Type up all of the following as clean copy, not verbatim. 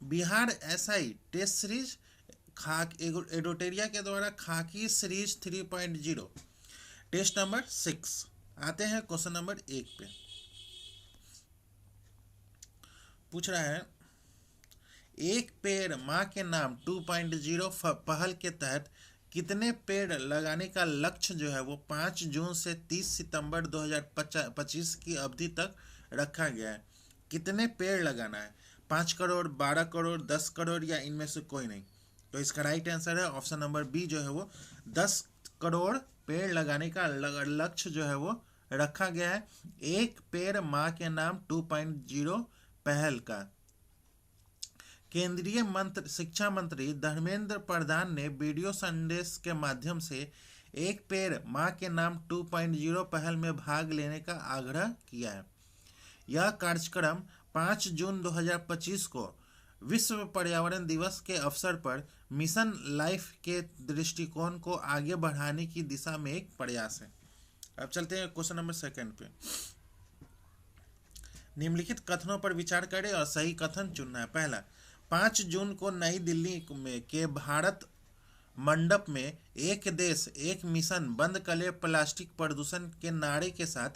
Bihar SI test series खाक एडोटेरिया के द्वारा खाकी सीरीज 3.0 टेस्ट नंबर 6। आते हैं क्वेश्चन नंबर 1 पे। पूछ रहा है एक पेड़ माँ के नाम 2.0 पहल के तहत कितने पेड़ लगाने का लक्ष्य जो है वो 5 जून से 30 सितंबर 2025 की अवधि तक रखा गया है। कितने पेड़ लगाना है? 5 करोड़, 12 करोड़, 10 करोड़ या इनमें से कोई नहीं। तो इसका राइट आंसर है ऑप्शन नंबर बी जो है वो 10 करोड़ पेड़ लगाने का लक्ष्य जो है वो रखा गया है एक पेड़ माँ के नाम 2.0 पहल का। केंद्रीय शिक्षा मंत्री धर्मेंद्र प्रधान ने वीडियो संदेश के माध्यम से एक पेड़ माँ के नाम 2.0 पहल में भाग लेने का आग्रह किया है। यह कार्यक्रम 5 जून 2025 को विश्व पर्यावरण दिवस के अवसर पर मिशन लाइफ के दृष्टिकोण को आगे बढ़ाने की दिशा में एक प्रयास है। अब चलते हैं क्वेश्चन नंबर 2 पे। निम्नलिखित कथनों पर विचार करें और सही कथन चुनना है। पहला, 5 जून को नई दिल्ली में के भारत मंडप में एक देश एक मिशन बंद करें प्लास्टिक प्रदूषण के नारे के साथ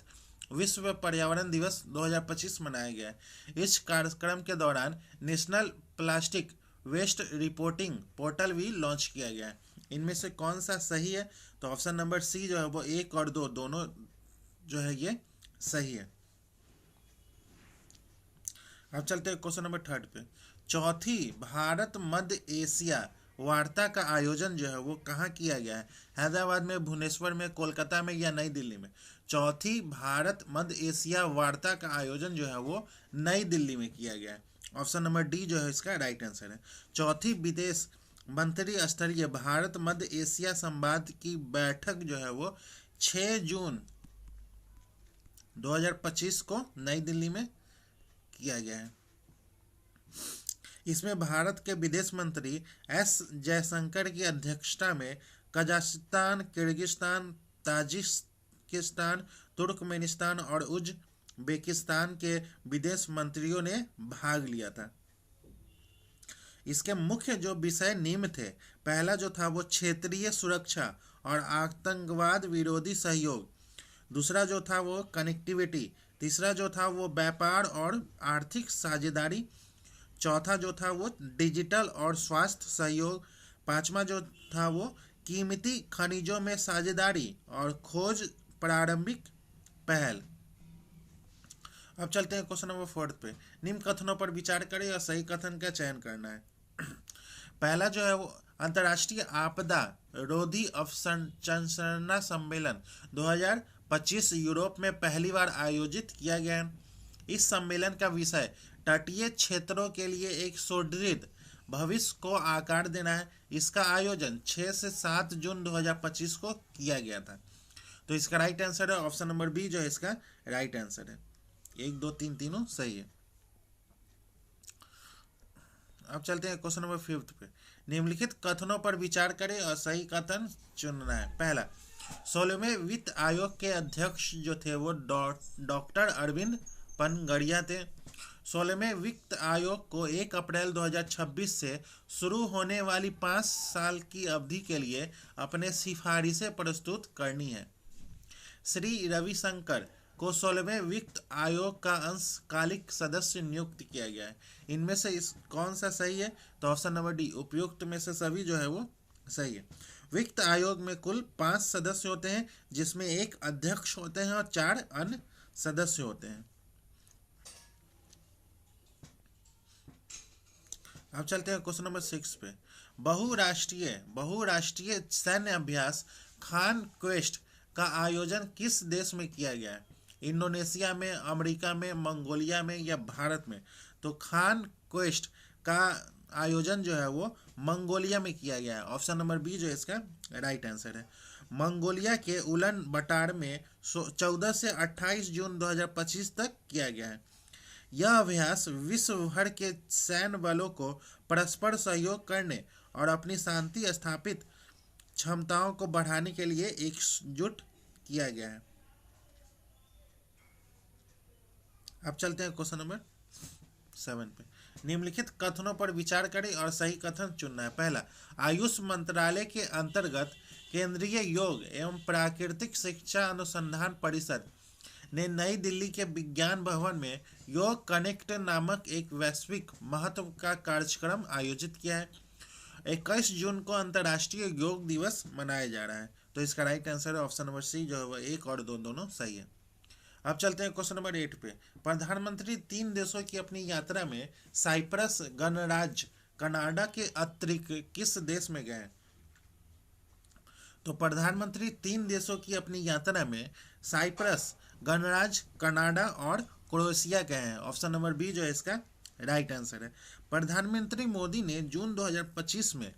विश्व पर्यावरण दिवस 2025 मनाया गया। इस कार्यक्रम के दौरान national plastic waste reporting portal भी लॉन्च किया गया है। इनमें से कौन सा सही है? तो ऑप्शन नंबर सी जो है वो 1 और 2 दोनों जो है ये सही है। अब चलते हैं क्वेश्चन नंबर 3 पे। चौथी भारत मध्य एशिया वार्ता का आयोजन जो है वो कहाँ किया गया है? हैदराबाद में, भुवनेश्वर में, कोलकाता में या नई दिल्ली में? चौथी भारत मध्य एशिया वार्ता का आयोजन जो है वो नई दिल्ली में किया गया है। ऑप्शन नंबर डी जो है इसका राइट आंसर है। चौथी विदेश मंत्री स्तरीय भारत मध्य एशिया संवाद की बैठक जो है वो 6 जून 2025 को नई दिल्ली में किया गया है। इसमें भारत के विदेश मंत्री एस जयशंकर की अध्यक्षता में कजाकिस्तान, किर्गिस्तान, ताजिकिस्तान, तुर्कमेनिस्तान और उज्बेकिस्तान के विदेश मंत्रियों ने भाग लिया था। इसके मुख्य जो विषय निम्न थे। पहला जो था वो क्षेत्रीय सुरक्षा और आतंकवाद विरोधी सहयोग। दूसरा जो था वो कनेक्टिविटी। तीसरा जो था वो व्यापार और आर्थिक साझेदारी। चौथा जो था वो डिजिटल और स्वास्थ्य सहयोग। पांचवा जो था वो कीमती खनिजों में साझेदारी और खोज प्रारंभिक पहल। अब चलते हैं क्वेश्चन नंबर 4 पे। निम्न कथनों पर विचार करें और सही कथन का चयन करना है। पहला जो है वो अंतर्राष्ट्रीय आपदा रोधी अवसंरचना सम्मेलन 2025 यूरोप में पहली बार आयोजित किया गया है। इस सम्मेलन का विषय तटीय क्षेत्रों के लिए एक सुदृढ़ भविष्य को आकार देना है। इसका आयोजन 6 से 7 जून 2025 को किया गया था। तो इसका राइट आंसर है ऑप्शन नंबर बी जो है इसका राइट आंसर है। 1, 2, 3 तीनों सही है। अब चलते हैं क्वेश्चन नंबर 5 पे। निम्नलिखित कथनों पर विचार करें और सही कथन चुनना है। पहला, 16वें वित्त आयोग के अध्यक्ष जो थे वो डॉक्टर अरविंद पनगड़िया थे। 16वें वित्त आयोग को 1 अप्रैल 2026 से शुरू होने वाली 5 साल की अवधि के लिए अपने सिफारिशें प्रस्तुत करनी है। श्री रविशंकर को 16वें वित्त आयोग का अंशकालिक सदस्य नियुक्त किया गया है। इनमें से कौन सा सही है? तो ऑप्शन नंबर डी उपयुक्त में से सभी जो है वो सही है। वित्त आयोग में कुल 5 सदस्य होते हैं जिसमें 1 अध्यक्ष होते हैं और 4 अन्य सदस्य होते हैं। अब चलते हैं क्वेश्चन नंबर 6 पे। बहुराष्ट्रीय सैन्य अभ्यास खान क्वेस्ट का आयोजन किस देश में किया गया है? इंडोनेशिया में, अमेरिका में, मंगोलिया में या भारत में? तो खान क्वेस्ट का आयोजन जो है वो मंगोलिया में किया गया है। ऑप्शन नंबर बी जो है इसका राइट आंसर है। मंगोलिया के उलन बटार में 14 से 28 जून 2025 तक किया गया है। यह अभ्यास विश्व भर के सैन्य बलों को परस्पर सहयोग करने और अपनी शांति स्थापित क्षमताओं को बढ़ाने के लिए एकजुट किया गया है। अब चलते हैं क्वेश्चन नंबर 7 पे। निम्नलिखित कथनों पर विचार करें और सही कथन चुनना है। पहला, आयुष मंत्रालय के अंतर्गत केंद्रीय योग एवं प्राकृतिक शिक्षा अनुसंधान परिषद ने नई दिल्ली के विज्ञान भवन में योग कनेक्ट नामक एक वैश्विक महत्व का कार्यक्रम आयोजित किया है। 21 जून को अंतर्राष्ट्रीय योग दिवस मनाया जा रहा है। तो इसका राइट आंसर है ऑप्शन नंबर सी, जो है वह 1 और 2 दोनों सही है। अब चलते हैं क्वेश्चन नंबर 8 पे। प्रधानमंत्री 3 देशों की अपनी यात्रा में साइप्रस गणराज्य कनाडा के अतिरिक्त किस देश में गए? तो प्रधानमंत्री 3 देशों की अपनी यात्रा में साइप्रस गणराज्य कनाडा और क्रोएशिया गए हैं। ऑप्शन नंबर बी जो है इसका राइट आंसर है। प्रधानमंत्री मोदी ने जून 2025 में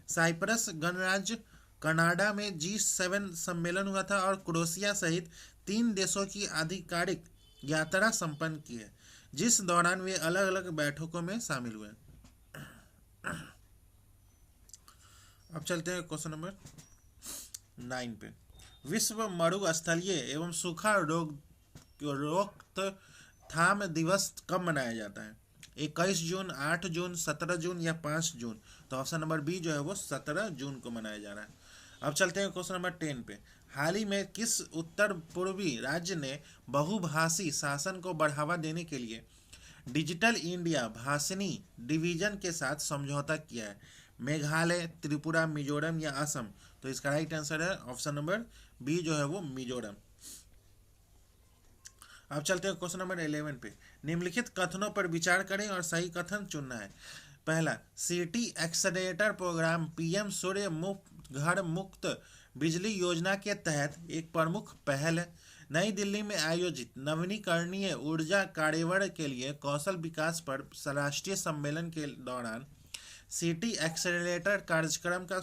साइप्रस गणराज्य कनाडा में G7 सम्मेलन हुआ था और क्रोएशिया सहित 3 देशों की आधिकारिक यात्रा संपन्न की है, जिस दौरान वे अलग अलग बैठकों में शामिल हुए। अब चलते हैं क्वेश्चन नंबर 9 पे। विश्व मरुस्थलीय एवं सूखा रोकथाम दिवस कब मनाया जाता है? 21 जून, 8 जून, 17 जून या 5 जून? तो ऑप्शन नंबर बी जो है वो 17 जून को मनाया जा रहा है। अब चलते हैं क्वेश्चन नंबर 10 पे। हाल ही में किस उत्तर पूर्वी राज्य ने बहुभाषी शासन को बढ़ावा देने के लिए डिजिटल इंडिया भाषिनी डिवीजन के साथ समझौता किया है? मेघालय, त्रिपुरा, मिजोरम या असम? तो इसका राइट आंसर है ऑप्शन नंबर बी जो है वो मिजोरम। अब चलते हैं क्वेश्चन नंबर 11 पे। निम्नलिखित कथनों पर विचार करें और सही कथन चुनना है। पहला, सिटी एक्सेलरेटर प्रोग्राम पीएम सूर्य घर मुक्त बिजली योजना के तहत एक प्रमुख पहल है। नई दिल्ली में आयोजित नवीकरणीय ऊर्जा कार्यवर्ग के लिए कौशल विकास पर राष्ट्रीय सम्मेलन के दौरान सिटी एक्सेलरेटर कार्यक्रम का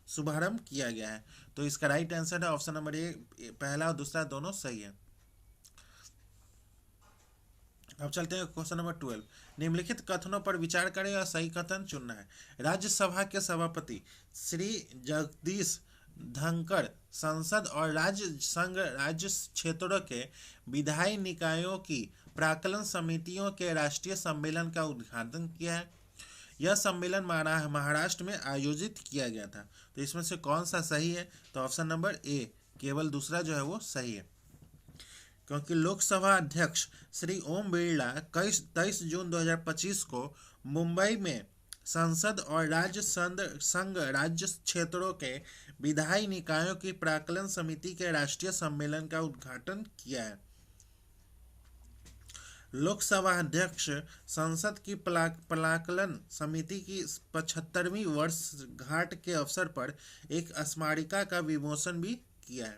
शुभारंभ किया गया है। तो इसका राइट आंसर है ऑप्शन नंबर ए, पहला और दूसरा दोनों सही है। अब चलते हैं क्वेश्चन नंबर 12। निम्नलिखित कथनों पर विचार करें और सही कथन चुनना है। राज्यसभा के सभापति श्री जगदीश धनखड़ संसद और राज्य क्षेत्रों के विधायी निकायों की प्राक्कलन समितियों के राष्ट्रीय सम्मेलन का उद्घाटन किया है। यह सम्मेलन महाराष्ट्र में आयोजित किया गया था। तो इसमें से कौन सा सही है? तो ऑप्शन नंबर ए, केवल दूसरा जो है वो सही है, क्योंकि लोकसभा अध्यक्ष श्री ओम बिरला 23 जून 2025 को मुंबई में संसद और राज्य संघ राज्य क्षेत्रों के विधायी निकायों की प्राक्कलन समिति के राष्ट्रीय सम्मेलन का उद्घाटन किया है। लोकसभा अध्यक्ष संसद की प्राक्कलन समिति की 75वीं वर्षगांठ के अवसर पर एक स्मारिका का विमोचन भी किया है।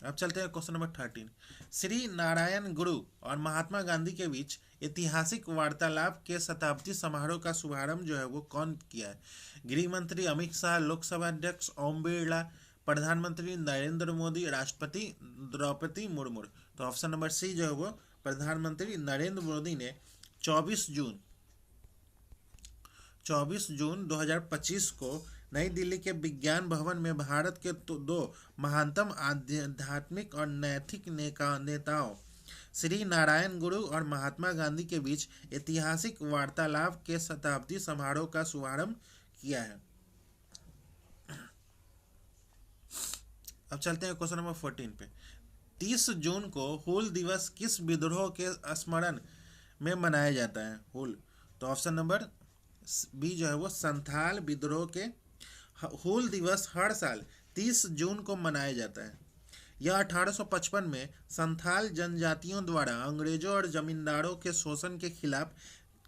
अब चलते हैं क्वेश्चन नंबर 13। श्री नारायण गुरु और महात्मा गांधी के बीच ऐतिहासिक वार्तालाप के शताब्दी समारोह का शुभारंभ जो है वो कौन किया है? गृह मंत्री अमित शाह, लोकसभा अध्यक्ष ओम बिरला, प्रधानमंत्री नरेंद्र मोदी, राष्ट्रपति द्रौपदी मुर्मू? तो ऑप्शन नंबर सी जो है वो प्रधानमंत्री नरेंद्र मोदी ने 24 जून 2025 को नई दिल्ली के विज्ञान भवन में भारत के दो महानतम आध्यात्मिक और नैतिक नेताओं श्री नारायण गुरु और महात्मा गांधी के बीच ऐतिहासिक वार्तालाप के शताब्दी समारोह का शुभारंभ किया है। अब चलते हैं क्वेश्चन नंबर 14 पे। 30 जून को हूल दिवस किस विद्रोह के स्मरण में मनाया जाता है? हूल, तो ऑप्शन नंबर बी जो है वो संथाल विद्रोह के हूल दिवस हर साल 30 जून को मनाया जाता है। यह 1855 में संथाल जनजातियों द्वारा अंग्रेजों और जमींदारों के शोषण के खिलाफ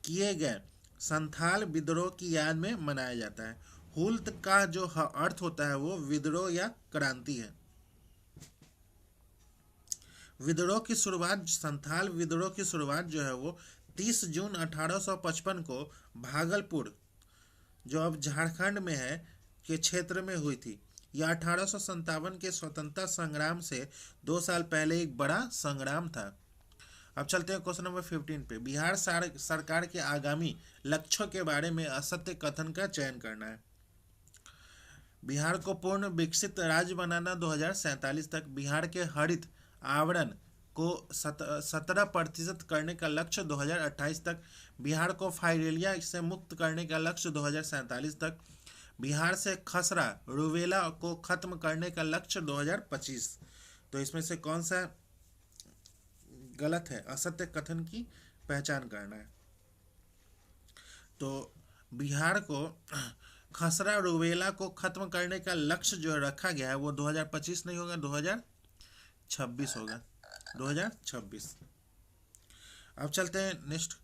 किए गए संथाल विद्रोह की याद में मनाया जाता है। हूल का जो अर्थ होता है वो विद्रोह या क्रांति है। विद्रोह की शुरुआत, संथाल विद्रोह की शुरुआत जो है वो 30 जून 1855 को भागलपुर, जो अब झारखंड में है, के क्षेत्र में हुई थी। यह 1857 के स्वतंत्रता संग्राम से 2 साल पहले एक बड़ा संग्राम था। अब चलते हैं क्वेश्चन नंबर 15 पे। बिहार सरकार के आगामी लक्ष्यों के बारे में असत्य कथन का चयन करना है। बिहार को पूर्ण विकसित राज्य बनाना 2047 तक। बिहार के हरित आवरण को 17% करने का लक्ष्य 2028 तक, बिहार को फाइलेरिया से मुक्त करने का लक्ष्य 2047 तक, बिहार से खसरा रूबेला को खत्म करने का लक्ष्य 2025। तो इसमें से कौन सा गलत है? असत्य कथन की पहचान करना है। तो बिहार को खसरा रूबेला को खत्म करने का लक्ष्य जो रखा गया है वो 2025 नहीं होगा, 2026 होगा, 2026। अब चलते हैं नेक्स्ट।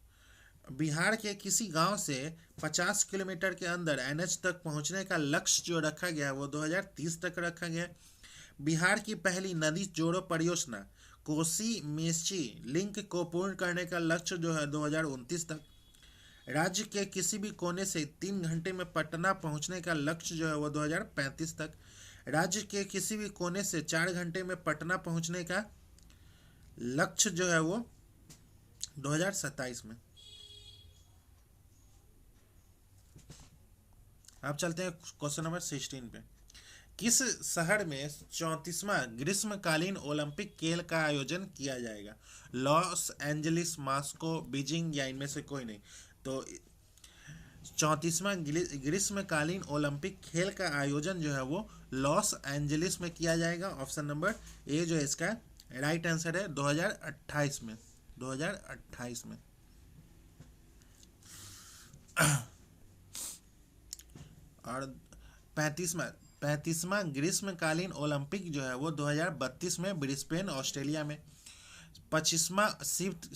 बिहार के किसी गांव से 50 किलोमीटर के अंदर एनएच तक पहुंचने का लक्ष्य जो रखा गया है वो 2030 तक रखा गया है। बिहार की पहली नदी जोड़ो परियोजना कोसी मेची लिंक को पूर्ण करने का लक्ष्य जो है 2029 तक। राज्य के किसी भी कोने से 3 घंटे में पटना पहुंचने का लक्ष्य जो है वो 2035 तक। राज्य के किसी भी कोने से 4 घंटे में पटना पहुंचने का लक्ष्य जो है वो 2027 में। अब चलते हैं क्वेश्चन नंबर 16 पे। किस शहर में 34वां ग्रीष्मकालीन ओलंपिक खेल का आयोजन किया जाएगा? लॉस एंजलिस, मॉस्को, बीजिंग या इनमें से कोई नहीं। तो 34वां ग्रीष्मकालीन ओलंपिक खेल का आयोजन जो है वो लॉस एंजलिस में किया जाएगा। ऑप्शन नंबर ए जो है इसका राइट आंसर है 2028 में, 2028 में। और 35वां ग्रीष्मकालीन ओलंपिक जो है वो 2032 में ब्रिस्बेन ऑस्ट्रेलिया में। 25वां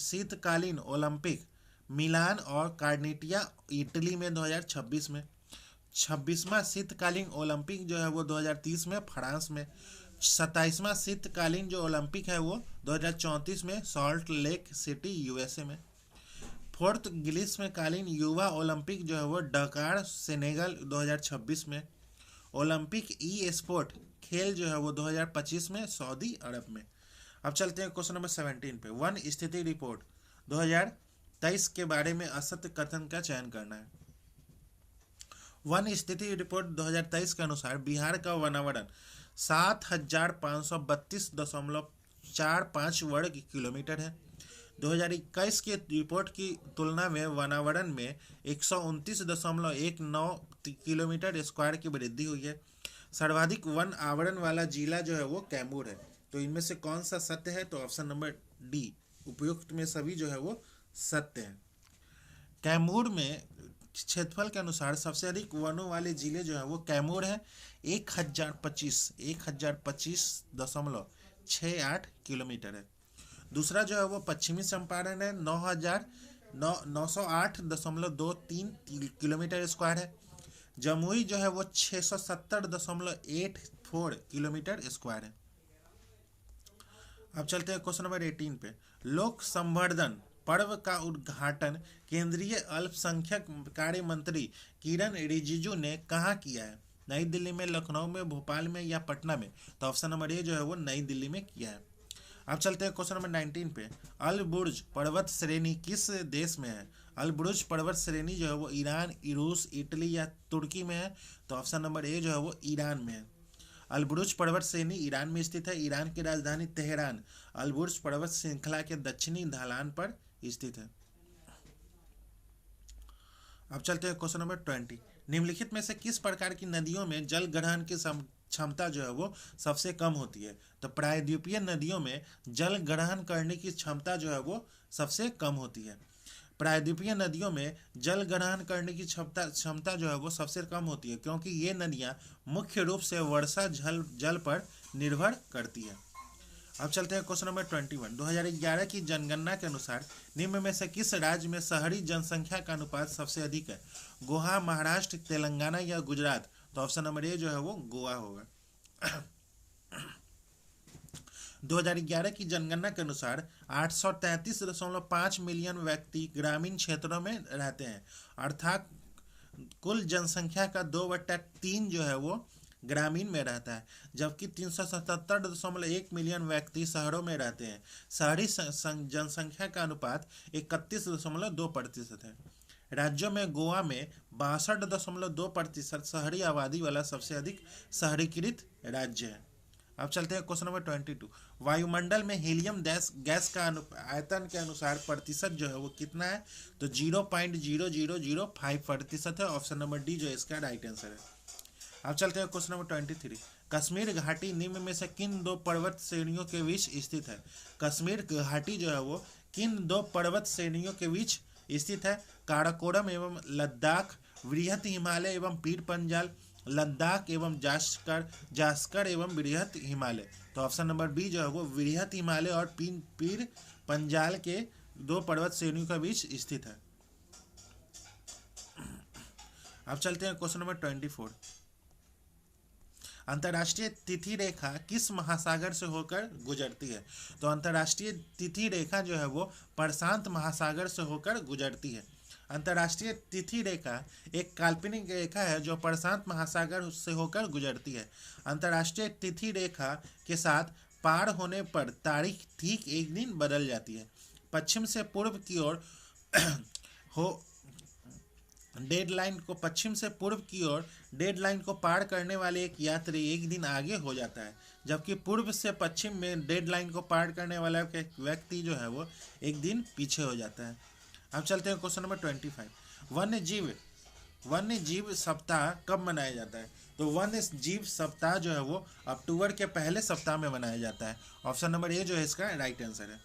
शीतकालीन ओलंपिक मिलान और कार्नेटिया इटली में 2026 में। 26वां शीतकालीन ओलंपिक जो है वो 2030 में फ्रांस में। 27वां शीतकालीन जो ओलंपिक है वो 2034 में सॉल्ट लेक सिटी यूएसए में। 4th ग्रीष्मकालीन युवा ओलंपिक जो है वो डकार सेनेगल 2026 में। ओलंपिक ई स्पोर्ट खेल जो है वो 2025 में सऊदी अरब में। अब चलते हैं क्वेश्चन नंबर 17 पे। वन स्थिति रिपोर्ट 2023 के बारे में असत्य कथन का चयन करना है। वन स्थिति रिपोर्ट 2023 के अनुसार बिहार का वनावरण 7,532.45 वर्ग किलोमीटर है। 2021 की रिपोर्ट की तुलना में वनावरण में 129.19 किलोमीटर स्क्वायर की वृद्धि हुई है। सर्वाधिक वन आवरण वाला जिला जो है वो कैमूर है। तो इनमें से कौन सा सत्य है? तो ऑप्शन नंबर डी, उपयुक्त में सभी जो है वो सत्य है। कैमूर में क्षेत्रफल के अनुसार सबसे अधिक वनों वाले जिले जो है वो कैमूर है, 1025.68 किलोमीटर है। दूसरा जो है वो पश्चिमी चंपारण है, 908.23 किलोमीटर स्क्वायर है। जमुई जो है वो 670.84 किलोमीटर स्क्वायर है। अब चलते हैं क्वेश्चन नंबर 18 पे। लोक संवर्धन पर्व का उद्घाटन केंद्रीय अल्पसंख्यक कार्य मंत्री किरण रिजिजू ने कहाँ किया है? नई दिल्ली में, लखनऊ में, भोपाल में या पटना में? तो ऑप्शन नंबर ए जो है वो नई दिल्ली में किया है। अब चलते हैं क्वेश्चन नंबर 19 पे। अल बुर्ज पर्वत श्रेणी किस देश में है? अल बुर्ज पर्वत श्रेणी जो है वो ईरान, रूस, इटली या तुर्की में है? तो ऑप्शन नंबर ए जो है वो ईरान में है। अल बुर्ज पर्वत श्रेणी ईरान में स्थित है। ईरान की राजधानी तेहरान अल बुर्ज पर्वत श्रृंखला के दक्षिणी ढलान पर स्थित है। अब चलते हैं क्वेश्चन नंबर 20। निम्नलिखित में से किस प्रकार की नदियों में जल ग्रहण की क्षमता जो है वो सबसे कम होती है? तो प्रायद्वीपीय नदियों में जल ग्रहण करने की क्षमता जो है वो सबसे कम होती है। प्रायद्वीपीय नदियों में जल ग्रहण करने की क्षमता जो है वो सबसे कम होती है, क्योंकि ये नदियाँ मुख्य रूप से वर्षा जल पर निर्भर करती है। अब चलते हैं क्वेश्चन नंबर 21। 2011 की जनगणना के अनुसार निम्न में से किस राज्य में शहरी जनसंख्या का अनुपात सबसे अधिक है? गोवा, महाराष्ट्र, तेलंगाना या गुजरात? तो ऑप्शन नंबर ए जो है वो गोवा होगा। 2011 की जनगणना के अनुसार 833.5 मिलियन व्यक्ति ग्रामीण क्षेत्रों में रहते हैं, अर्थात कुल जनसंख्या का 2/3 जो है वो ग्रामीण में रहता है, जबकि 377.1 मिलियन व्यक्ति शहरों में रहते हैं। शहरी जनसंख्या का अनुपात 31.2% है। राज्यों में गोवा में 62.2% शहरी आबादी वाला सबसे अधिक शहरीकृत राज्य है। अब चलते हैं क्वेश्चन नंबर 22। वायुमंडल में हीलियम गैस का आयतन के अनुसार प्रतिशत जो है वो कितना है? तो 0.0005% है। ऑप्शन नंबर डी जो है इसका राइट आंसर है। अब चलते हैं क्वेश्चन नंबर 23। कश्मीर घाटी निम्न में से किन दो पर्वत श्रेणियों के बीच स्थित है? कश्मीर घाटी जो है वो किन दो पर्वत श्रेणियों के बीच स्थित है? काराकोरम एवं लद्दाख, वृहत हिमालय एवं पीर पंजाल, लद्दाख एवं जास्कर एवं वृहत हिमालय। तो ऑप्शन नंबर बी जो है वो वृहत हिमालय और पीर पंजाल के दो पर्वत श्रेणियों के बीच स्थित है। अब चलते हैं क्वेश्चन नंबर 24। अंतर्राष्ट्रीय तिथि रेखा किस महासागर से होकर गुजरती है? तो अंतर्राष्ट्रीय तिथि रेखा जो है वो प्रशांत महासागर से होकर गुजरती है। अंतर्राष्ट्रीय तिथि रेखा एक काल्पनिक रेखा है जो प्रशांत महासागर से होकर गुजरती है। अंतर्राष्ट्रीय तिथि रेखा के साथ पार होने पर तारीख ठीक एक दिन बदल जाती है। पश्चिम से पूर्व की ओर पश्चिम से पूर्व की ओर डेडलाइन को पार करने वाले एक यात्री एक दिन आगे हो जाता है, जबकि पूर्व से पश्चिम में डेडलाइन को पार करने वाला व्यक्ति जो है वो एक दिन पीछे हो जाता है। अब चलते हैं क्वेश्चन नंबर 25। वन्य जीव सप्ताह कब मनाया जाता है? तो वन्य जीव सप्ताह जो है वो अक्टूबर के पहले सप्ताह में मनाया जाता है। ऑप्शन नंबर ए जो है इसका राइट आंसर है।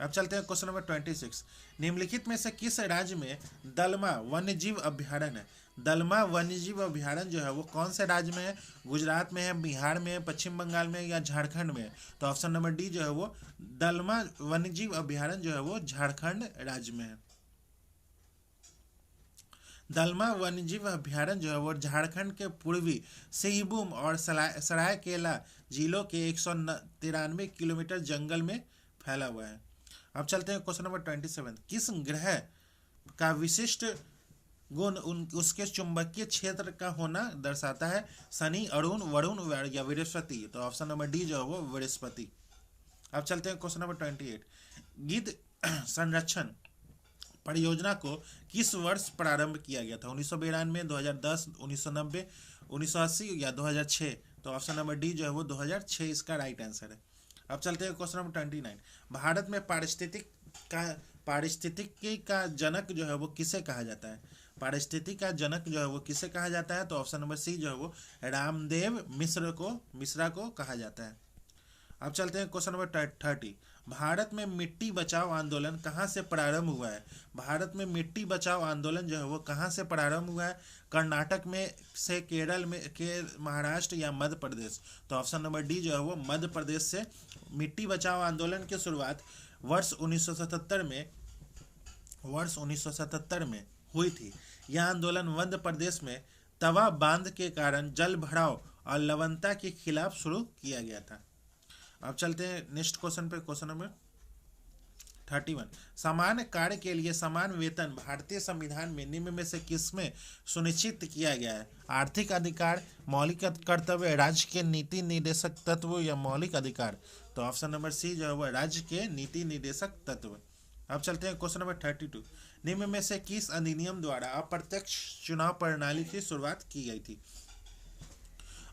अब चलते हैं क्वेश्चन नंबर 26। निम्नलिखित में से किस राज्य में दलमा वन्यजीव अभ्यारण्य है? दलमा वन्यजीव अभ्यारण्य जो है वो कौन से राज्य में है? गुजरात में है, बिहार में है, पश्चिम बंगाल में है या झारखंड में है? तो ऑप्शन नंबर डी जो है वो दलमा वन्यजीव अभ्यारण्य जो है वो झारखंड राज्य में है। दलमा वन्यजीव अभ्यारण्य जो है वो झारखंड के पूर्वी सिंहभूम और सरायकेला जिलों के 193 किलोमीटर जंगल में फैला हुआ है। अब चलते हैं क्वेश्चन नंबर 27। किस ग्रह का विशिष्ट गुण उसके चुंबकीय क्षेत्र का होना दर्शाता है? शनि, अरुण, वरुण या बृहस्पति? तो ऑप्शन नंबर डी जो है वो बृहस्पति। अब चलते हैं क्वेश्चन नंबर 28। गिद्ध संरक्षण परियोजना को किस वर्ष प्रारंभ किया गया था? 1992, 2010, 1990, 1980 या 2006? तो ऑप्शन नंबर डी जो है वो 2006 इसका राइट आंसर है। अब चलते हैं क्वेश्चन नंबर 29। भारत में पारिस्थितिकी का जनक जो है वो किसे कहा जाता है? पारिस्थितिकी का जनक जो है वो किसे कहा जाता है? तो ऑप्शन नंबर सी जो है वो रामदेव मिश्रा को कहा जाता है। अब चलते हैं क्वेश्चन नंबर 30। भारत में मिट्टी बचाओ आंदोलन कहाँ से प्रारंभ हुआ है? भारत में मिट्टी बचाओ आंदोलन जो है वो कहाँ से प्रारंभ हुआ है? कर्नाटक में से, केरल में के, महाराष्ट्र या मध्य प्रदेश? तो ऑप्शन नंबर डी जो है वो मध्य प्रदेश से मिट्टी बचाओ आंदोलन की शुरुआत वर्ष 1977 में हुई थी। यह आंदोलन मध्य प्रदेश में तवा बांध के कारण जल भराव और लवणता के खिलाफ शुरू किया गया था। अब चलते हैं नेक्स्ट क्वेश्चन पे, क्वेश्चन नंबर 31। समान कार्य के लिए समान वेतन भारतीय संविधान में निम्न में से किसमें सुनिश्चित किया गया है? आर्थिक अधिकार, मौलिक कर्तव्य, राज्य के नीति निर्देशक तत्व या मौलिक अधिकार? तो ऑप्शन नंबर सी जो है वो राज्य के नीति निर्देशक तत्व। अब चलते हैं क्वेश्चन नंबर 32। निम्न में से किस अधिनियम द्वारा अप्रत्यक्ष चुनाव प्रणाली की शुरुआत की गई थी?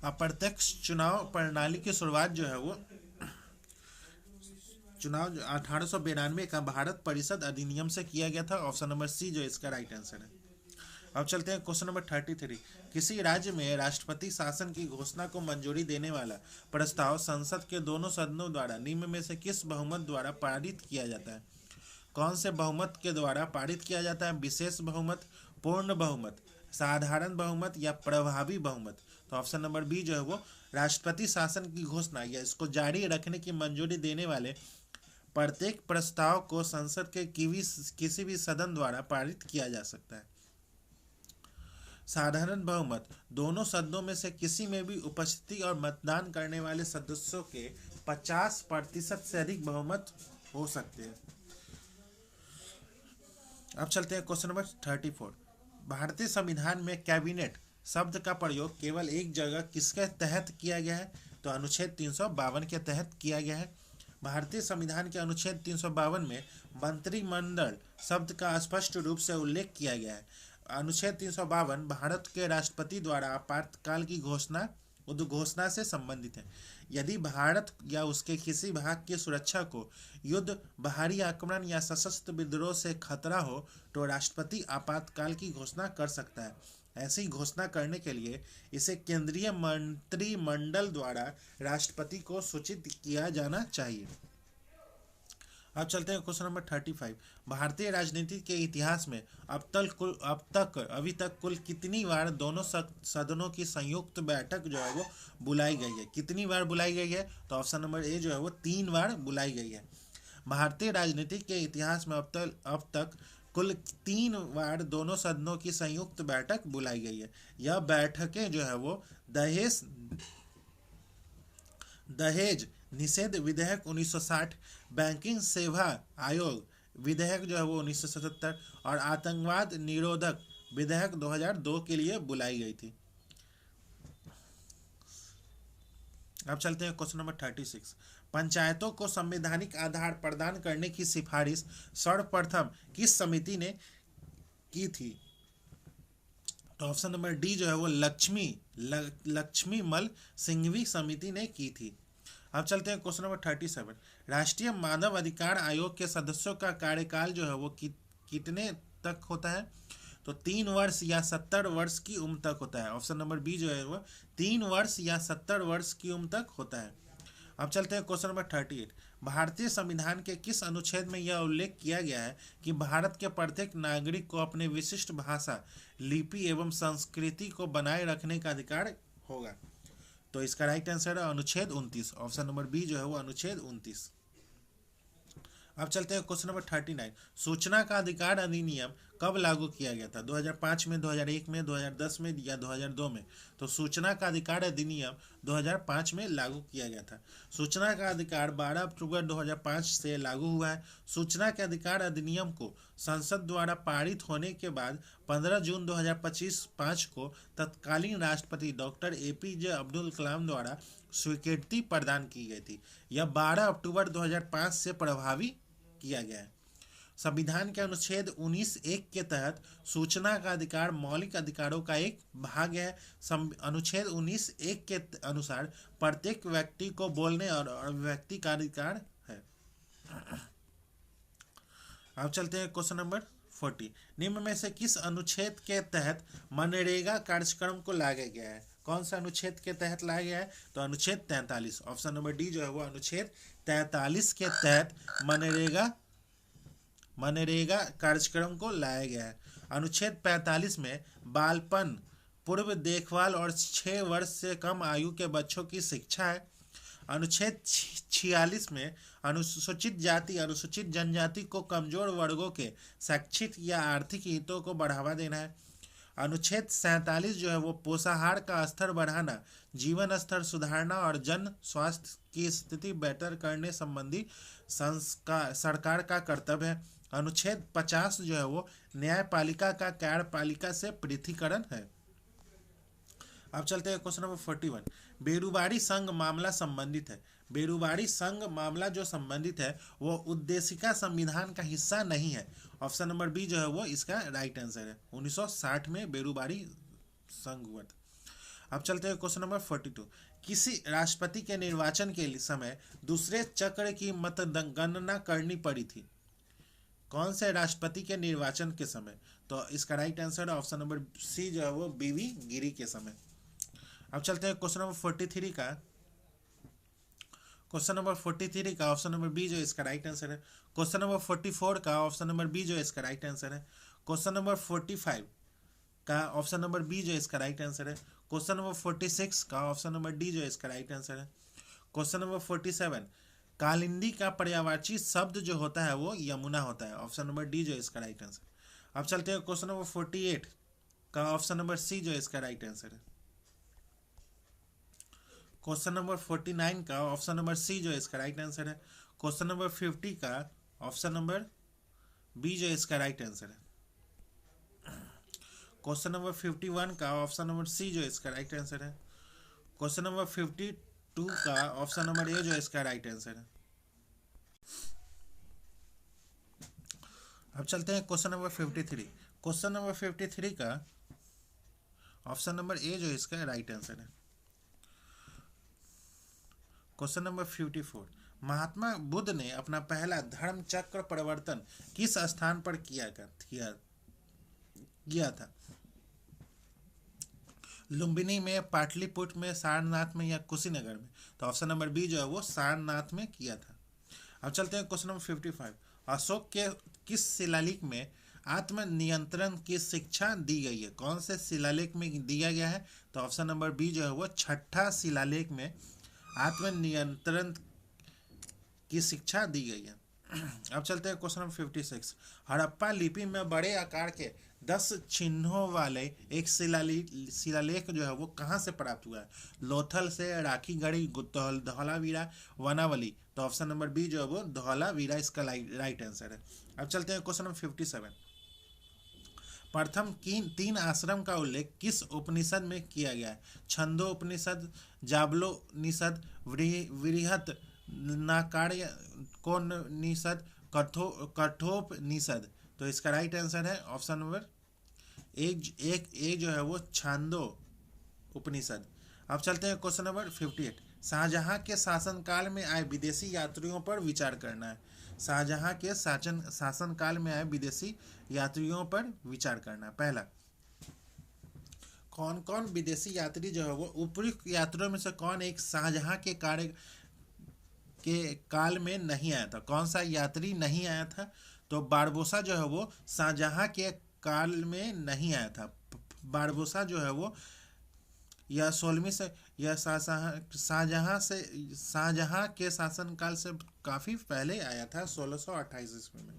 अप्रत्यक्ष चुनाव प्रणाली की शुरुआत जो है वो चुनाव 1892 का भारत परिषद अधिनियम से किया गया था। ऑप्शन नंबर सी जो इसका राइट आंसर है। अब चलते हैं क्वेश्चन नंबर 33। किसी राज्य में राष्ट्रपति शासन की घोषणा को मंजूरी देने वाला प्रस्ताव संसद के दोनों सदनों द्वारा निम्न में से किस बहुमत द्वारा पारित किया जाता है? कौन से बहुमत के द्वारा पारित किया जाता है? विशेष बहुमत, पूर्ण बहुमत, साधारण बहुमत या प्रभावी बहुमत? तो ऑप्शन नंबर बी जो है वो राष्ट्रपति शासन की घोषणा या इसको जारी रखने की मंजूरी देने वाले प्रत्येक प्रस्ताव को संसद के किसी भी सदन द्वारा पारित किया जा सकता है। साधारण बहुमत दोनों सदनों में से किसी में भी उपस्थिति और मतदान करने वाले सदस्यों के 50% से अधिक बहुमत हो सकते हैं। अब चलते हैं क्वेश्चन नंबर 34। भारतीय संविधान में कैबिनेट शब्द का प्रयोग केवल एक जगह किसके तहत किया गया है? तो अनुच्छेद 352 के तहत किया गया है। भारतीय संविधान के अनुच्छेद 352 में मंत्रिमंडल शब्द का स्पष्ट रूप से उल्लेख किया गया है। अनुच्छेद 352 भारत के राष्ट्रपति द्वारा आपातकाल की घोषणा उद्घोषणा से संबंधित है। यदि भारत या उसके किसी भाग की सुरक्षा को युद्ध, बाहरी आक्रमण या सशस्त्र विद्रोह से खतरा हो तो राष्ट्रपति आपातकाल की घोषणा कर सकता है। ऐसी घोषणा करने के लिए इसे केंद्रीय मंत्रिमंडल द्वारा राष्ट्रपति को सूचित किया जाना चाहिए। अब चलते हैं क्वेश्चन नंबर 35। भारतीय राजनीति के इतिहास में अभी तक कुल कितनी बार दोनों सदनों की संयुक्त बैठक जो है वो बुलाई गई है? कितनी बार बुलाई गई है? तो ऑप्शन नंबर ए जो है वो 3 बार बुलाई गई है। भारतीय राजनीति के इतिहास में अब तक कुल 3 बार दोनों सदनों की संयुक्त बैठक बुलाई गई है। यह बैठकें जो है वो दहेज निषेध विधेयक 1960, बैंकिंग सेवा आयोग विधेयक जो है वो 1977 और आतंकवाद निरोधक विधेयक 2002 के लिए बुलाई गई थी। अब चलते हैं क्वेश्चन नंबर 36। पंचायतों को संवैधानिक आधार प्रदान करने की सिफारिश सर्वप्रथम किस समिति ने की थी? तो ऑप्शन नंबर डी जो है वो लक्ष्मीमल सिंघवी समिति ने की थी। अब चलते हैं क्वेश्चन नंबर 37। राष्ट्रीय मानव अधिकार आयोग के सदस्यों का कार्यकाल जो है वो कितने तक होता है? तो 3 वर्ष या 70 वर्ष की उम्र तक होता है। ऑप्शन नंबर बी जो है वो 3 वर्ष या 70 वर्ष की उम्र तक होता है। अब चलते हैं क्वेश्चन नंबर 38। भारतीय संविधान के किस अनुच्छेद में यह उल्लेख किया गया है कि भारत के प्रत्येक नागरिक को अपने विशिष्ट भाषा, लिपि एवं संस्कृति को बनाए रखने का अधिकार होगा? तो इसका राइट आंसर है अनुच्छेद 29। ऑप्शन नंबर बी जो है वो अनुच्छेद 29। अब चलते हैं क्वेश्चन नंबर 39। सूचना का अधिकार अधिनियम कब लागू किया गया था? 2005 में, 2001 में, 2010 में या 2002 में? तो सूचना का अधिकार अधिनियम 2005 में लागू किया गया था। सूचना का अधिकार 12 अक्टूबर 2005 से लागू हुआ है। सूचना के अधिकार अधिनियम को संसद द्वारा पारित होने के बाद 15 जून 2025 को तत्कालीन राष्ट्रपति डॉक्टर APJ अब्दुल कलाम द्वारा स्वीकृति प्रदान की गई थी। यह 12 अक्टूबर 2005 से प्रभावी किया गया है। संविधान के अनुच्छेद 19(1) के तहत सूचना का अधिकार मौलिक अधिकारों का एक भाग है। अनुच्छेद 19(1) के अनुसार प्रत्येक व्यक्ति को बोलने और अभिव्यक्ति का अधिकार है। अब चलते हैं क्वेश्चन नंबर 40। निम्न में से किस अनुच्छेद के तहत मनरेगा कार्यक्रम को लाया गया है? कौन सा अनुच्छेद के तहत लाया गया है? तो अनुच्छेद 43। ऑप्शन नंबर डी जो है वो अनुच्छेद 43 के तहत मनरेगा कार्यक्रम को लाया गया है। अनुच्छेद 45 में बालपन पूर्व देखभाल और 6 वर्ष से कम आयु के बच्चों की शिक्षा है। अनुच्छेद 46 में अनुसूचित जाति अनुसूचित जनजाति को कमजोर वर्गों के शैक्षिक या आर्थिक हितों को बढ़ावा देना है। अनुच्छेद 47 जो है वो पोषाहार का स्तर बढ़ाना, जीवन स्तर सुधारना और जन स्वास्थ्य की स्थिति बेहतर करने संबंधी सरकार का कर्तव्य है। अनुच्छेद 50 जो है वो न्यायपालिका का कार्यपालिका से पृथकीकरण है। अब चलते हैं क्वेश्चन नंबर 41। बेरुबारी संघ मामला संबंधित है। बेरुबारी संघ मामला जो संबंधित है वो उद्देशिका संविधान का हिस्सा नहीं है। ऑप्शन नंबर बी जो है वो इसका राइट आंसर है। 1960 में बेरुबारी संघ हुआ था। अब चलते हैं क्वेश्चन नंबर 42। किसी राष्ट्रपति के निर्वाचन के समय दूसरे चक्र की मतगणना करनी पड़ी थी? कौन से राष्ट्रपति के निर्वाचन के समय? तो इसका राइट आंसर है ऑप्शन नंबर सी जो है वो BV गिरी के समय। अब चलते हैं क्वेश्चन नंबर 43 का। क्वेश्चन नंबर 43 का ऑप्शन नंबर बी जो इसका राइट आंसर है। क्वेश्चन नंबर 44 का ऑप्शन नंबर बी जो इसका राइट आंसर है। क्वेश्चन नंबर 45 का ऑप्शन नंबर बी जो इसका राइट आंसर है। क्वेश्चन नंबर 46 का ऑप्शन नंबर डी जो इसका राइट आंसर है। क्वेश्चन नंबर 47 कालिंदी का पर्यायवाची शब्द जो होता है वो यमुना होता है। ऑप्शन नंबर डी जो इसका राइट आंसर। अब चलते हैं क्वेश्चन नंबर 48 का ऑप्शन नंबर सी जो इसका राइट आंसर है। क्वेश्चन नंबर 49 का ऑप्शन नंबर सी जो इसका राइट आंसर है। क्वेश्चन नंबर 50 का ऑप्शन नंबर बी जो इसका राइट आंसर है। क्वेश्चन नंबर 51 का ऑप्शन नंबर सी जो इसका राइट आंसर है। क्वेश्चन नंबर 52 का ऑप्शन नंबर ए जो इसका राइट आंसर है। अब चलते हैं क्वेश्चन नंबर 53। क्वेश्चन नंबर 53 का ऑप्शन नंबर ए जो इसका राइट आंसर है। क्वेश्चन नंबर 54, महात्मा बुद्ध ने अपना पहला धर्म चक्र परिवर्तन किस स्थान पर किया था? लुम्बिनी में, पाटलिपुत्र में, सारनाथ में या कुशीनगर में? तो ऑप्शन नंबर बी जो है वो सारनाथ में किया था। अब चलते हैं क्वेश्चन नंबर 55, अशोक के किस शिलालेख में आत्मनियंत्रण की शिक्षा दी गई है? कौन से शिलालेख में दिया गया है? तो ऑप्शन नंबर बी जो है वो छठा शिलालेख में आत्मनियंत्रण की शिक्षा दी गई है। अब चलते हैं क्वेश्चन नंबर 56, हड़प्पा लिपि में बड़े आकार के 10 चिन्हों वाले एक शिलालेख जो है वो कहाँ से प्राप्त हुआ है? लोथल से, राखीगढ़ी, धौलावीरा, वनावली? तो ऑप्शन नंबर बी जो है वो धौलावीरा इसका राइट आंसर है। अब चलते हैं क्वेश्चन नंबर 57, प्रथम 3 आश्रम का उल्लेख किस उपनिषद में किया गया है? छंदो उपनिषद, जाबलोनिषद, वृहत नाकार्यकोपनिषद, कठोपनिषद? तो इसका राइट आंसर है ऑप्शन नंबर एक जो है वो छांदो उपनिषद। अब चलते हैं क्वेश्चन नंबर 58, शाहजहां के शासनकाल में आए विदेशी यात्रियों पर विचार करना है। शाहजहां के शासनकाल में आए विदेशी यात्रियों पर विचार करना है। पहला, कौन कौन विदेशी यात्री जो है वो उपयुक्त यात्रियों में से कौन एक शाहजहां के काल में नहीं आया था? कौन सा यात्री नहीं आया था? तो बारबोसा जो है वो शाहजहां के काल में नहीं आया था। बारबोसा जो है वो यह 16वीं से यह शाहजहां के शासनकाल से काफी पहले आया था, 1628 ईस्वी में।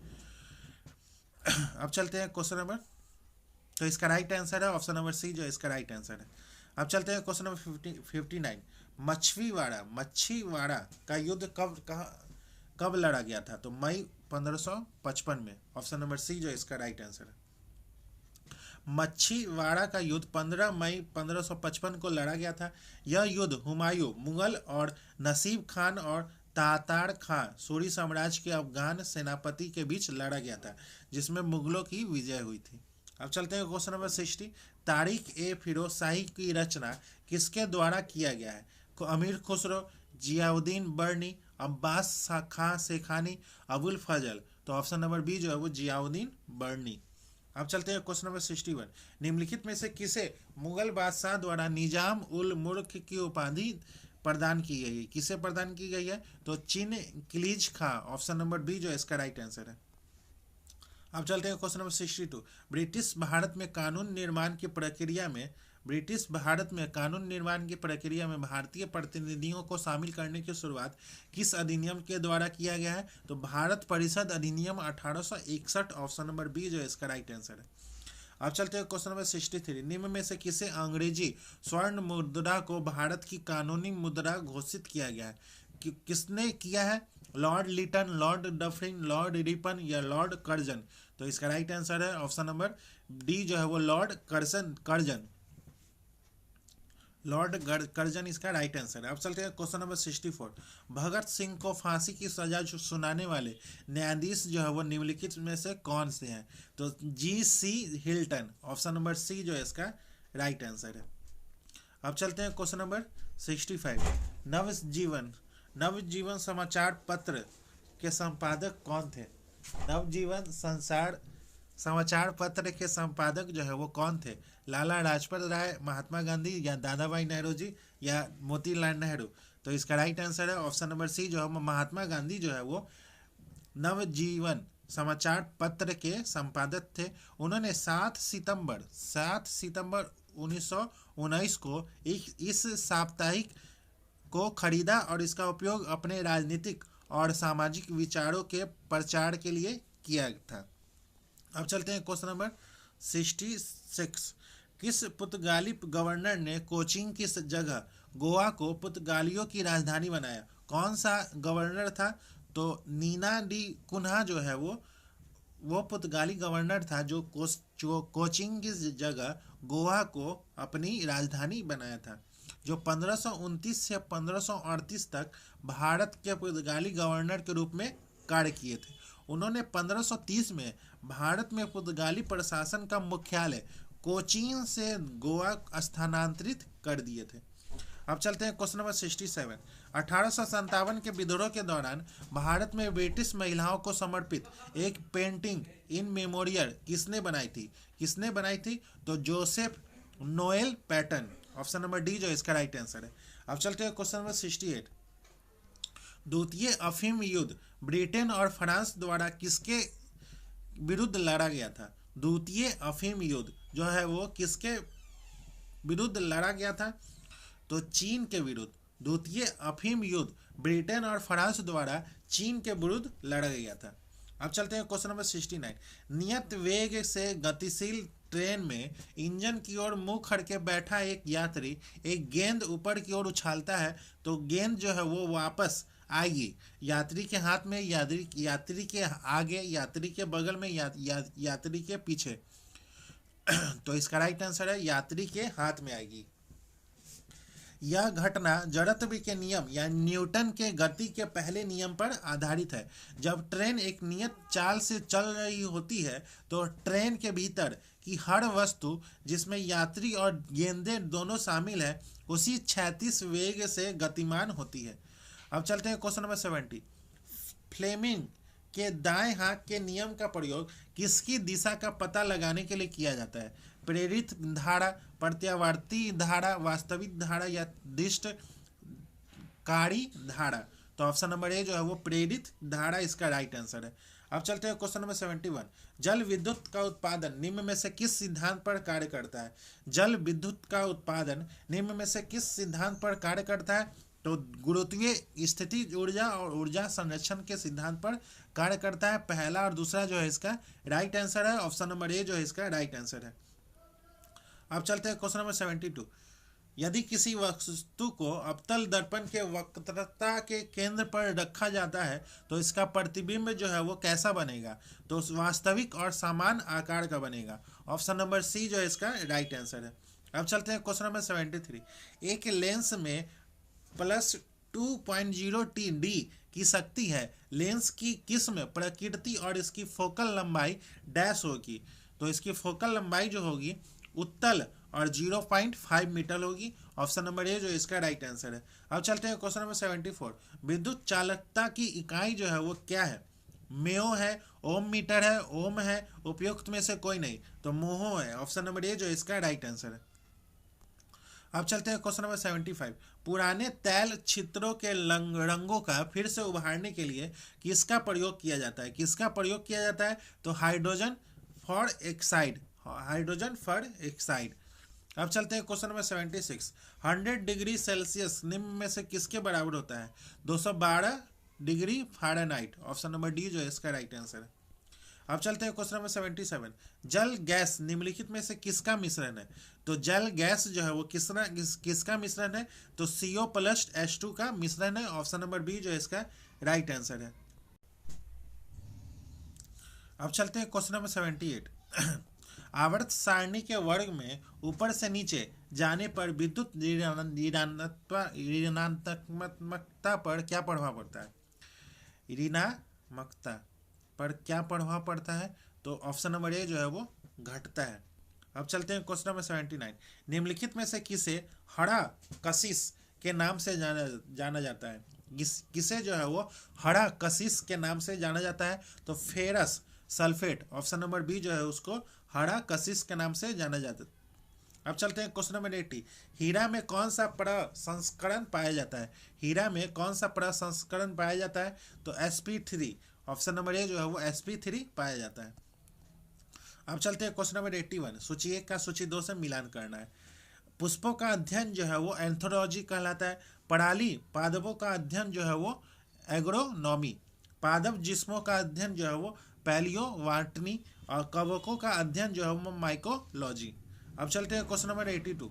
अब चलते हैं क्वेश्चन नंबर, तो इसका राइट आंसर है ऑप्शन नंबर सी जो इसका राइट आंसर है। अब चलते हैं क्वेश्चन नंबर 59, मच्छीवाड़ा का युद्ध कब लड़ा गया था? तो मई 1555 में। ऑप्शन नंबर सी जो इसका राइट आंसर है। मच्छीवाड़ा का युद्ध 15 मई 1555 को लड़ा गया था। यह युद्ध हुमायूं मुगल और नसीब खान और तातार खां सूरी साम्राज्य के अफगान सेनापति के बीच लड़ा गया था, जिसमें मुगलों की विजय हुई थी। अब चलते हैं क्वेश्चन नंबर 60, तारीख ए फिरोज शाही की रचना किसके द्वारा किया गया है? अमीर खुसरो, जियाउद्दीन बर्नी, अब्बास खां शेखानी, अबुल फजल? तो ऑप्शन नंबर बी जो है वो जियाउद्दीन बर्नी। अब चलते हैं क्वेश्चन नंबर 61, निम्नलिखित में से किसे मुगल बादशाह द्वारा निजाम उल मुल्क की उपाधि प्रदान की गई है? किसे प्रदान की गई है? तो चिन किलीज खां। ऑप्शन नंबर बी जो इसका राइट आंसर है। अब चलते हैं क्वेश्चन नंबर 62, ब्रिटिश भारत में कानून निर्माण की प्रक्रिया में भारतीय प्रतिनिधियों को शामिल करने की शुरुआत किस अधिनियम के द्वारा किया गया है? तो भारत परिषद अधिनियम 1861। ऑप्शन नंबर बी जो इसका राइट आंसर है। अब चलते हैं क्वेश्चन नंबर 63, निम्न में से किसे अंग्रेजी स्वर्ण मुद्रा को भारत की कानूनी मुद्रा घोषित किया गया है? किसने किया है? Lord Lytton, Lord Dufferin, Lord Ripon या लॉर्ड कर्जन? तो इसका राइट आंसर है ऑप्शन नंबर डी जो है वो लॉर्ड कर्जन। लॉर्ड कर्जन इसका राइट आंसर है। अब चलते हैं क्वेश्चन नंबर 64, भगत सिंह को फांसी की सजा सुनाने वाले न्यायाधीश जो है वो निम्नलिखित में से कौन से हैं? तो GC. Hilton. Option number C जो है इसका राइट आंसर है। अब चलते हैं क्वेश्चन नंबर 65, नवजीवन समाचार पत्र के संपादक कौन थे? नवजीवन समाचार पत्र के संपादक जो है वो कौन थे? लाला लाजपत राय, महात्मा गांधी या दादा भाई नेहरू जी या मोतीलाल नेहरू? तो इसका राइट आंसर है ऑप्शन नंबर सी जो है महात्मा गांधी जो है वो नवजीवन समाचार पत्र के संपादक थे। उन्होंने 7 सितंबर 1919 को इस साप्ताहिक को खरीदा और इसका उपयोग अपने राजनीतिक और सामाजिक विचारों के प्रचार के लिए किया था। अब चलते हैं क्वेश्चन नंबर 66, किस पुर्तगाली गवर्नर ने कोचीन की जगह गोवा को पुर्तगालियों की राजधानी बनाया? कौन सा गवर्नर था? तो नीना डी कुन्हा जो है वो पुर्तगाली गवर्नर था जो कोचीन की जगह गोवा को अपनी राजधानी बनाया था, जो 1529 से 1538 तक भारत के पुर्तगाली गवर्नर के रूप में कार्य किए थे। उन्होंने 1530 में भारत में पुर्तगाली प्रशासन का मुख्यालय कोचीन से गोवा स्थानांतरित कर दिए थे। अब चलते हैं क्वेश्चन नंबर 67, 1857 के विद्रोह के दौरान भारत में ब्रिटिश महिलाओं को समर्पित एक पेंटिंग इन मेमोरियल किसने बनाई थी? तो Joseph Noel pattern. Option number D जो इसका राइट आंसर है। अब चलते हैं क्वेश्चन नंबर 68। द्वितीय अफीम युद्ध ब्रिटेन और फ्रांस द्वारा किसके विरुद्ध लड़ा गया था? द्वितीय अफीम युद्ध जो है वो किसके विरुद्ध लड़ा गया था? तो चीन के विरुद्ध। द्वितीय अफीम युद्ध ब्रिटेन और फ्रांस द्वारा चीन के विरुद्ध लड़ा गया था। अब चलते हैं क्वेश्चन नंबर 69। नियत वेग से गतिशील ट्रेन में इंजन की ओर मुंह करके बैठा एक यात्री एक गेंद ऊपर की ओर उछालता है तो गेंद जो है वो वापस आएगी यात्री के हाथ में, यात्री के आगे, यात्री के बगल में, यात्री के पीछे। तो इसका राइट आंसर है यात्री के हाथ में आएगी। यह घटना जड़त्व के नियम या न्यूटन के गति के पहले नियम पर आधारित है। जब ट्रेन एक नियत चाल से चल रही होती है तो ट्रेन के भीतर की हर वस्तु जिसमें यात्री और गेंदें दोनों शामिल है उसी क्षैतिज वेग से गतिमान होती है। अब चलते हैं क्वेश्चन नंबर 70। फ्लेमिंग के दाएं हाथ के नियम का प्रयोग किसकी दिशा का पता लगाने के लिए किया जाता है? प्रेरित धारा, प्रत्यावर्ती धारा, वास्तविक धारा या दृष्टकारी धारा। तो ऑप्शन नंबर ए जो है वो प्रेरित धारा इसका राइट आंसर है। अब चलते हैं क्वेश्चन नंबर 71। जल विद्युत का उत्पादन निम्न में से किस सिद्धांत पर कार्य करता है? जल विद्युत का उत्पादन निम्न में से किस सिद्धांत पर कार्य करता है? तो गुरुत्वीय स्थिति ऊर्जा और ऊर्जा संरक्षण के सिद्धांत पर कार्य करता है। पहला और दूसरा जो है इसका राइट आंसर है। ऑप्शन नंबर ए जो है इसका राइट आंसर है। अब चलते हैं क्वेश्चन नंबर 72। यदि किसी वस्तु को अवतल दर्पण के वक्रता के केंद्र पर रखा जाता है तो इसका प्रतिबिंब जो है वो कैसा बनेगा? तो वास्तविक और समान आकार का बनेगा। ऑप्शन नंबर सी जो है इसका राइट आंसर है। अब चलते हैं क्वेश्चन नंबर 73। एक लेंस में +2.0 डी की शक्ति है। लेंस की किस्म, प्रकृति और इसकी फोकल लंबाई डैश होगी। तो इसकी फोकल लंबाई जो होगी उत्तल और 0.5 मीटर होगी। ऑप्शन नंबर ए जो इसका राइट आंसर है। अब चलते हैं क्वेश्चन नंबर 74। विद्युत चालकता की इकाई जो है वो क्या है? म्यो है, ओम मीटर है, ओम है, उपयुक्त में से कोई नहीं। तो मोहो है। ऑप्शन नंबर ए जो इसका राइट आंसर है। अब चलते हैं क्वेश्चन नंबर 75। पुराने तैल छिद्रों के रंगों का फिर से उभारने के लिए किसका प्रयोग किया जाता है? किसका प्रयोग किया जाता है? तो हाइड्रोजन फॉर एक्साइड। अब चलते हैं क्वेश्चन नंबर 76। 100 डिग्री सेल्सियस निम्न में से किसके बराबर होता है? 212 degree Fahrenheit. Option number D जो है इसका राइट आंसर है। अब चलते हैं क्वेश्चन नंबर 77। जल गैस निम्नलिखित में से किसका मिश्रण है? तो जल गैस जो है वो किसका मिश्रण है? तो CO+H2 का मिश्रण है। ऑप्शन नंबर बी जो है इसका राइट आंसर है। अब चलते हैं क्वेश्चन नंबर 78। आवर्त सारणी के वर्ग में ऊपर से नीचे जाने पर विद्युत ऋणात्मकता पर क्या प्रभाव पड़ता है? ऋणात्मकता पर क्या प्रभाव पड़ता है? तो ऑप्शन नंबर ए जो है वो घटता है। अब चलते हैं क्वेश्चन नंबर 79। निम्नलिखित में से किसे हरा कशिश के नाम से जाना जाता है? किसे जो है वो हरा कशिश के नाम से जाना जाता है? तो ferrous sulphate. Option number B जो है उसको हरा कशिश के नाम से जाना जाता है। अब चलते हैं क्वेश्चन नंबर 80। हीरा में कौन सा प्रसंस्करण पाया जाता है? हीरा में कौन सा प्रसंस्करण पाया जाता है? तो sp3। ऑप्शन नंबर ए जो है वो sp3 पाया जाता है। अब चलते हैं क्वेश्चन नंबर 81। सूची 1 का सूची 2 से मिलान करना है। पुष्पों का अध्ययन जो है वो एंथोलॉजी कहलाता है। पराली पादपों का अध्ययन जो है वो एग्रोनॉमी। पादप जिस्मों का अध्ययन जो है वो पैलियोबॉटनी और कवकों का अध्ययन जो है वो माइकोलॉजी। अब चलते हैं क्वेश्चन नंबर 82।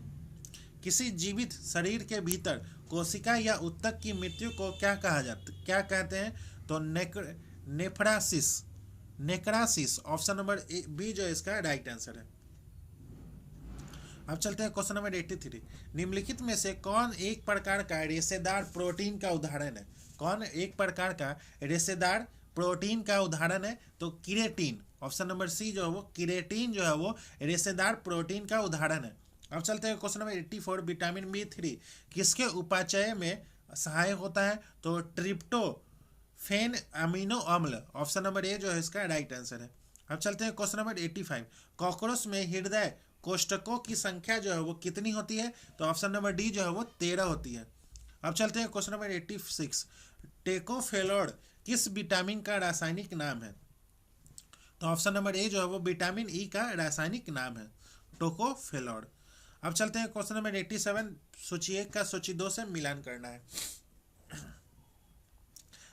किसी जीवित शरीर के भीतर कोशिका या ऊतक की मृत्यु को क्या कहते हैं? तो नेक्रासिस। ऑप्शन नंबर बी जो है इसका राइट आंसर है। अब चलते हैं क्वेश्चन नंबर 83। निम्नलिखित में से कौन एक प्रकार का रेशेदार प्रोटीन का उदाहरण है? कौन एक प्रकार का रेशेदार प्रोटीन का उदाहरण है? तो किरेटिन। ऑप्शन नंबर सी जो है वो किरेटिन जो है वो रेशेदार प्रोटीन का उदाहरण है। अब चलते हैं क्वेश्चन नंबर 84। विटामिन B3 किसके उपापचय में सहायक होता है? तो ट्रिप्टोफेन अमीनो अम्ल, ऑप्शन नंबर ए जो है इसका राइट आंसर है। अब चलते हैं क्वेश्चन नंबर 85। कॉकरोच में हृदय कोष्ठकों की संख्या जो है वो कितनी होती है? तो ऑप्शन नंबर डी जो है वो 13 होती है। अब चलते हैं क्वेश्चन नंबर 86। टेकोफेलोड किस विटामिन का रासायनिक नाम है? तो ऑप्शन नंबर ए जो है वो विटामिन ई का रासायनिक नाम है, टोकोफेलोड। अब चलते हैं क्वेश्चन नंबर 87। सूची 1 का सूची 2 से मिलान करना है।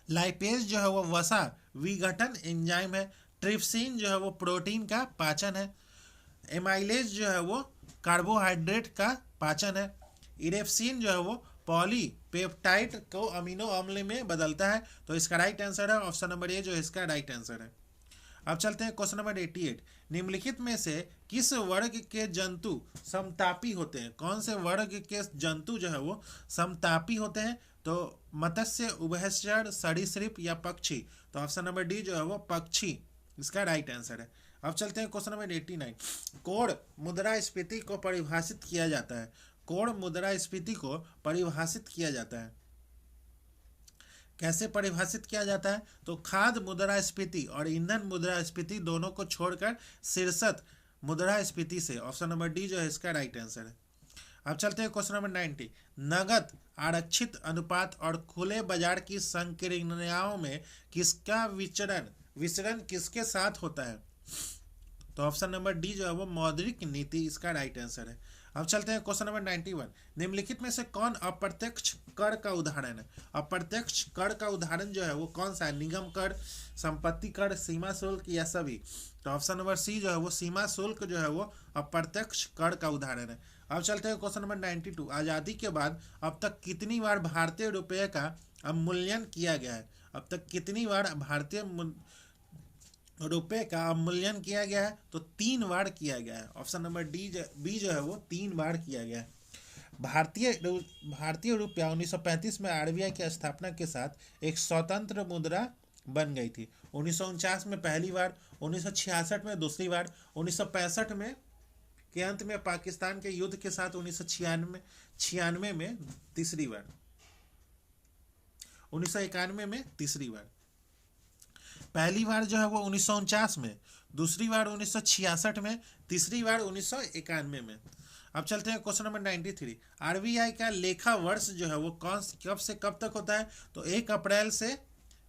लाइपेज जो है वो वसा विघटन एंजाइम है। ट्रिप्सिन जो है वो प्रोटीन का पाचन है। एमाइलेज जो है वो कार्बोहाइड्रेट का पाचन है। इरेप्सिन जो है वो पॉलीपेप्टाइड को अमीनो अम्ल में बदलता है। तो इसका राइट आंसर है ऑप्शन नंबर ए जो इसका राइट आंसर है। अब चलते हैं क्वेश्चन नंबर 88। निम्नलिखित में से किस वर्ग के जंतु समतापी होते हैं? कौन से वर्ग के जंतु जो है वो समतापी होते हैं? तो मत्स्य, उभयचर, सरीसृप या पक्षी? तो ऑप्शन नंबर डी जो है वो पक्षी इसका राइट आंसर है। अब चलते हैं क्वेश्चन नंबर 89। कोण मुद्रास्फीति को परिभाषित किया जाता है। कोण मुद्रास्फीति को परिभाषित किया जाता है, कैसे परिभाषित किया जाता है? तो खाद्य मुद्रास्फीति और ईंधन मुद्रास्फीति दोनों को छोड़कर शीर्षक मुद्रास्फीति से, ऑप्शन नंबर डी जो है इसका राइट आंसर है। अब चलते हैं क्वेश्चन नंबर 90। नगद आरक्षित अनुपात और खुले बाजार की संक्रियाओं में किसका विचरण किसके साथ होता है? तो ऑप्शन नंबर डी जो है वो मौद्रिक नीति इसका राइट आंसर है। अब चलते हैं क्वेश्चन नंबर 91। निम्नलिखित में से कौन अप्रत्यक्ष कर का उदाहरण है? अप्रत्यक्ष कर का उदाहरण जो है वो कौन सा है? निगम कर, संपत्ति कर, सीमा शुल्क या सभी? तो ऑप्शन नंबर सी जो है वो सीमा शुल्क जो है वो अप्रत्यक्ष कर का उदाहरण है। अब चलते हैं क्वेश्चन नंबर 92। आज़ादी के बाद अब तक कितनी बार भारतीय रुपये का अवमूल्यन किया गया है? अब तक कितनी बार भारतीय रुपए का अवमूल्यन किया गया है? तो 3 बार किया गया है। ऑप्शन नंबर बी जो है वो 3 बार किया गया है। भारतीय रुपया 1935 में आरबीआई की स्थापना के साथ एक स्वतंत्र मुद्रा बन गई थी। 1949 में पहली बार, 1966 में दूसरी बार, 1965 में के अंत में पाकिस्तान के युद्ध के साथ 1996 में तीसरी बार, 1991 में तीसरी बार। पहली बार जो है वो 1949 में, दूसरी बार 1966 में, तीसरी बार 1991 में। अब चलते हैं क्वेश्चन नंबर 93। आरबीआई का लेखा वर्ष जो है वो कब से कब तक होता है? तो 1 अप्रैल से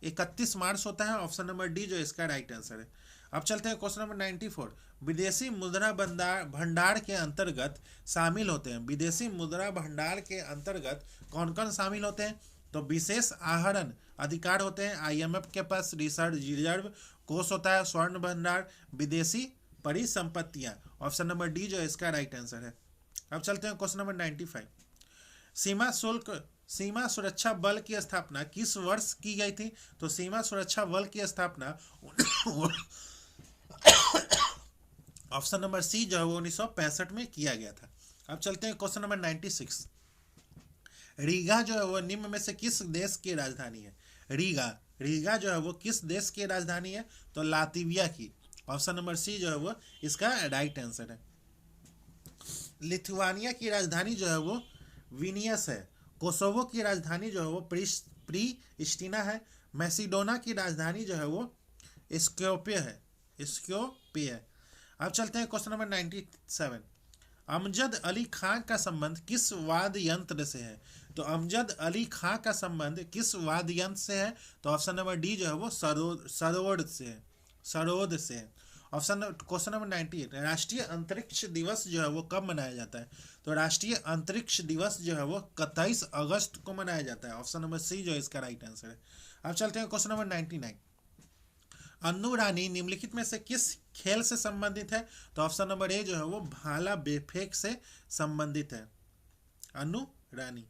31 मार्च होता है। ऑप्शन नंबर डी जो इसका राइट आंसर है। अब चलते हैं क्वेश्चन नंबर 94। विदेशी मुद्रा भंडार के अंतर्गत शामिल होते हैं। विदेशी मुद्रा भंडार के अंतर्गत कौन कौन शामिल होते हैं? तो विशेष आहरण अधिकार होते हैं, आईएमएफ के पास रिसर्च रिजर्व कोष होता है, स्वर्ण भंडार, विदेशी परिसंपत्तियां। ऑप्शन नंबर डी जो है इसका राइट आंसर है। अब चलते हैं क्वेश्चन नंबर 95। सीमा सुरक्षा बल की स्थापना किस वर्ष की गई थी? तो सीमा सुरक्षा बल की स्थापना ऑप्शन नंबर सी जो है वो 1965 में किया गया था। अब चलते हैं क्वेश्चन नंबर 96। रीगा जो है वो निम्न में से किस देश की राजधानी है? रीगा जो है वो किस देश की राजधानी है? तो लातविया की। ऑप्शन नंबर सी जो है वो इसका राइट आंसर है। लिथुआनिया की राजधानी जो है वो विनियस है। कोसोवो की राजधानी जो है वो प्रिस्टिना है। मैसिडोना की राजधानी जो है वो स्कोप्ये है। अब चलते हैं क्वेश्चन नंबर 97। अमजद अली खां का संबंध किस वाद्य यंत्र से है? तो अमजद अली खां का संबंध किस वाद्य यंत्र से है? तो ऑप्शन नंबर डी जो है वो सरोद से है। Question number 98। राष्ट्रीय अंतरिक्ष दिवस जो है वो कब मनाया जाता है? तो राष्ट्रीय अंतरिक्ष दिवस जो है वो 27 अगस्त को मनाया जाता है। ऑप्शन नंबर सी जो है इसका राइट आंसर है। अब चलते हैं क्वेश्चन नंबर 99। अन्नू रानी निम्नलिखित में से किस खेल से संबंधित है? तो ऑप्शन नंबर ए जो है वो भाला बेफेक से संबंधित है, अन्नू रानी।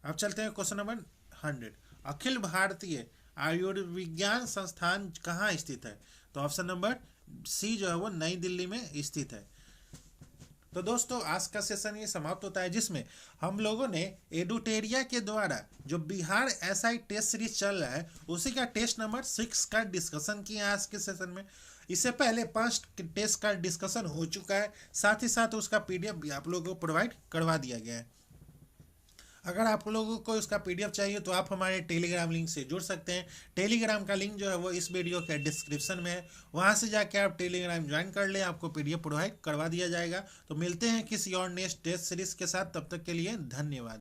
अब चलते हैं क्वेश्चन नंबर 100। अखिल भारतीय आयुर्विज्ञान संस्थान कहाँ स्थित है? तो ऑप्शन नंबर सी जो है वो नई दिल्ली में स्थित है। तो दोस्तों आज का सेशन ये समाप्त होता है, जिसमें हम लोगों ने एडुटेरिया के द्वारा जो बिहार एसआई टेस्ट सीरीज चल रहा है उसी का टेस्ट नंबर 6 का डिस्कशन किया आज के सेशन में। इससे पहले 5 टेस्ट का डिस्कशन हो चुका है, साथ ही साथ उसका पीडीएफ भी आप लोगों को प्रोवाइड करवा दिया गया है। अगर आप लोगों को इसका PDF चाहिए तो आप हमारे टेलीग्राम लिंक से जुड़ सकते हैं। टेलीग्राम का लिंक जो है वो इस वीडियो के डिस्क्रिप्शन में है, वहाँ से जाके आप टेलीग्राम ज्वाइन कर लें, आपको PDF प्रोवाइड करवा दिया जाएगा। तो मिलते हैं किसी और नेक्स्ट टेस्ट सीरीज के साथ, तब तक के लिए धन्यवाद।